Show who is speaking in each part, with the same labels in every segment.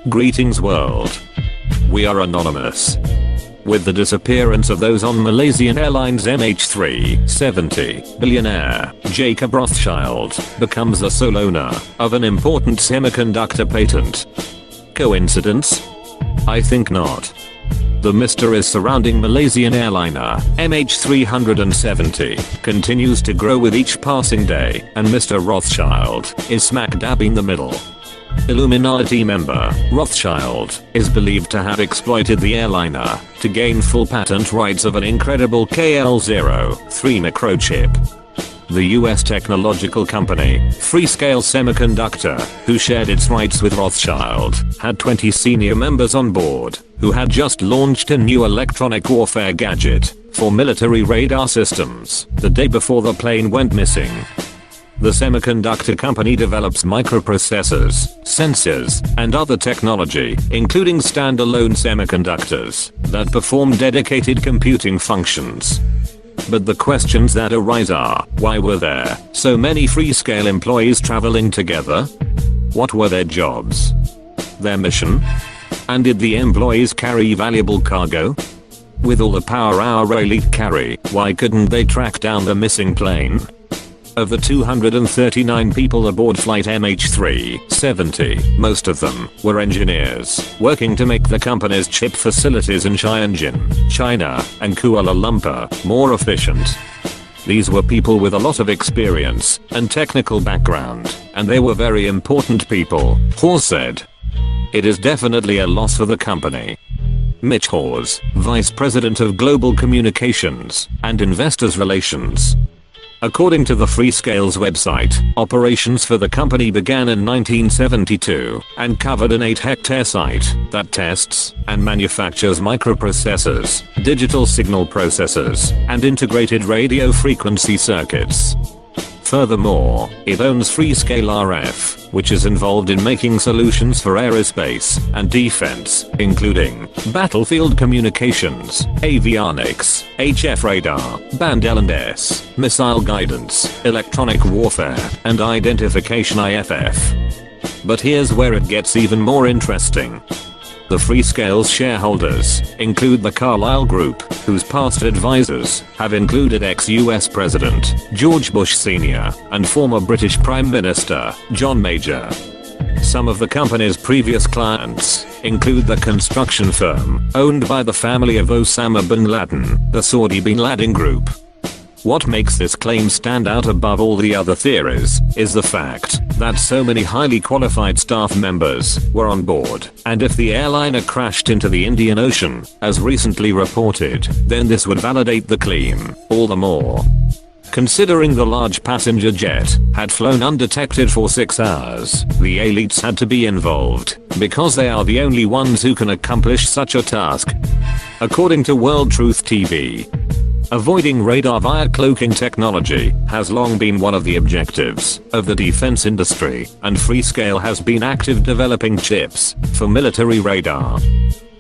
Speaker 1: Greetings world. We are anonymous. With the disappearance of those on Malaysian Airlines MH370, billionaire Jacob Rothschild becomes the sole owner of an important semiconductor patent. Coincidence? I think not. The mystery surrounding Malaysian airliner MH370 continues to grow with each passing day, and Mr. Rothschild is smack dab in the middle. Illuminati member Rothschild is believed to have exploited the airliner to gain full patent rights of an incredible KL03 microchip. The US technological company, Freescale Semiconductor, who shared its rights with Rothschild, had 20 senior members on board, who had just launched a new electronic warfare gadget for military radar systems the day before the plane went missing. The semiconductor company develops microprocessors, sensors, and other technology, including standalone semiconductors, that perform dedicated computing functions. But the questions that arise are, why were there so many Freescale employees traveling together? What were their jobs? Their mission? And did the employees carry valuable cargo? With all the power our elite carry, why couldn't they track down the missing plane? Of the 239 people aboard flight MH370, most of them were engineers working to make the company's chip facilities in Tianjin, China, and Kuala Lumpur more efficient. These were people with a lot of experience and technical background, and they were very important people, Hawes said. It is definitely a loss for the company. Mitch Hawes, Vice President of Global Communications and Investors Relations. According to the Freescale's website, operations for the company began in 1972 and covered an 8-hectare site that tests and manufactures microprocessors, digital signal processors, and integrated radio frequency circuits. Furthermore, it owns Freescale RF, which is involved in making solutions for aerospace and defense, including battlefield communications, avionics, HF radar, band L&S, missile guidance, electronic warfare, and identification IFF. But here's where it gets even more interesting. The Freescale's shareholders include the Carlyle Group, whose past advisors have included ex-US President George Bush Sr. and former British Prime Minister John Major. Some of the company's previous clients include the construction firm owned by the family of Osama bin Laden, the Saudi bin Laden Group. What makes this claim stand out above all the other theories is the fact that so many highly qualified staff members were on board, and if the airliner crashed into the Indian Ocean, as recently reported, then this would validate the claim all the more. Considering the large passenger jet had flown undetected for 6 hours, the elites had to be involved, because they are the only ones who can accomplish such a task. According to World Truth TV, avoiding radar via cloaking technology has long been one of the objectives of the defense industry, and Freescale has been active developing chips for military radar.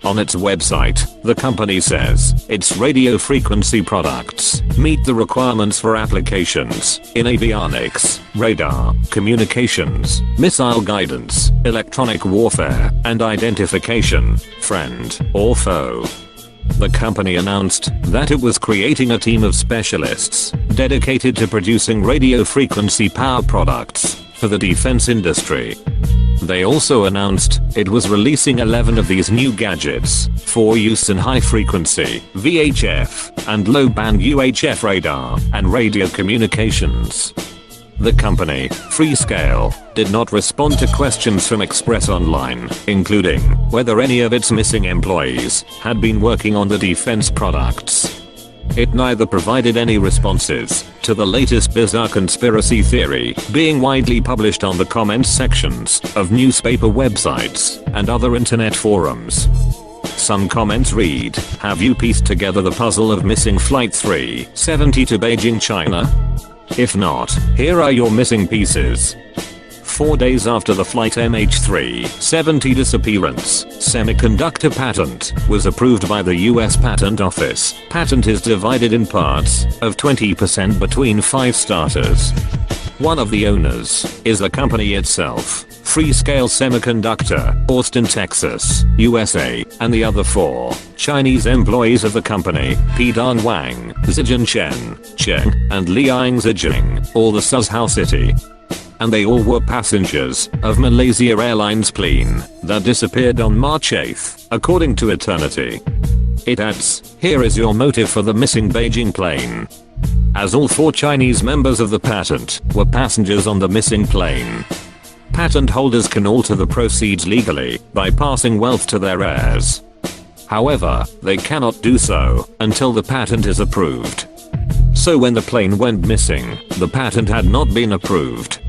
Speaker 1: On its website, the company says its radio frequency products meet the requirements for applications in avionics, radar, communications, missile guidance, electronic warfare, and identification, friend or foe. The company announced that it was creating a team of specialists dedicated to producing radio frequency power products for the defense industry. They also announced it was releasing 11 of these new gadgets for use in high frequency VHF and low band UHF radar and radio communications. The company, Freescale, did not respond to questions from Express Online, including whether any of its missing employees had been working on the defense products. It neither provided any responses to the latest bizarre conspiracy theory being widely published on the comments sections of newspaper websites and other internet forums. Some comments read, "Have you pieced together the puzzle of missing Flight 370 to Beijing, China? If not, here are your missing pieces." 4 days after the flight MH370 disappearance, semiconductor patent was approved by the US Patent Office. Patent is divided in parts of 20% between 5 starters. One of the owners is the company itself, Freescale Semiconductor, Austin, Texas, USA, and the other 4 Chinese employees of the company, Pidan Wang, Zijin Cheng, and Liang Zijing, all the Suzhou City. And they all were passengers of Malaysia Airlines plane that disappeared on March 8th, according to Eternity. It adds, here is your motive for the missing Beijing plane. As all 4 Chinese members of the patent were passengers on the missing plane. Patent holders can alter the proceeds legally by passing wealth to their heirs. However, they cannot do so until the patent is approved. So when the plane went missing, the patent had not been approved.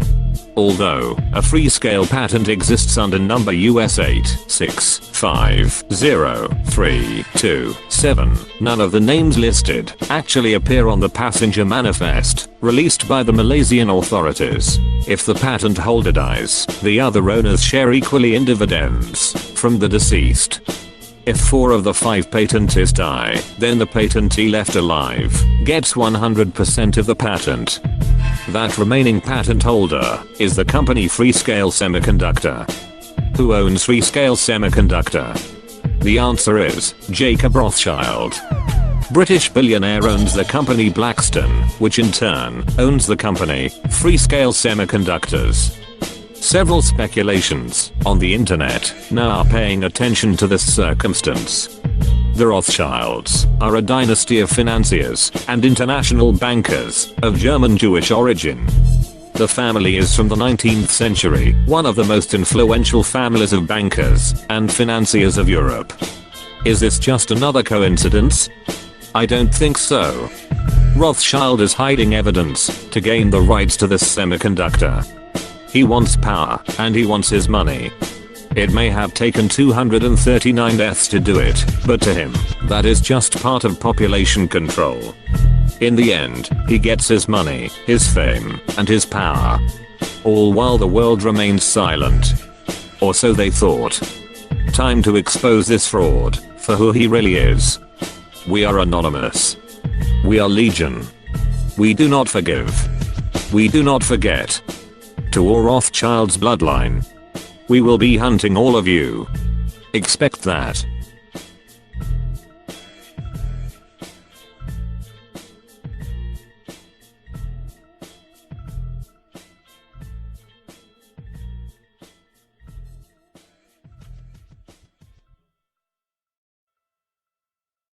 Speaker 1: Although a Freescale patent exists under number US 8650327, none of the names listed actually appear on the passenger manifest released by the Malaysian authorities. If the patent holder dies, the other owners share equally in dividends from the deceased. If 4 of the 5 patentees die, then the patentee left alive gets 100% of the patent. That remaining patent holder is the company Freescale Semiconductor. Who owns Freescale Semiconductor? The answer is Jacob Rothschild. British billionaire owns the company Blackstone, which in turn owns the company Freescale Semiconductors. Several speculations on the internet now are paying attention to this circumstance. The Rothschilds are a dynasty of financiers and international bankers of German Jewish origin. The family is from the 19th century, one of the most influential families of bankers and financiers of Europe. Is this just another coincidence? I don't think so. Rothschild is hiding evidence to gain the rights to this semiconductor. He wants power, and he wants his money. It may have taken 239 deaths to do it, but to him, that is just part of population control. In the end, he gets his money, his fame, and his power. All while the world remains silent. Or so they thought. Time to expose this fraud for who he really is. We are anonymous. We are legion. We do not forgive. We do not forget. To all Rothschild's bloodline. We will be hunting all of you. Expect that.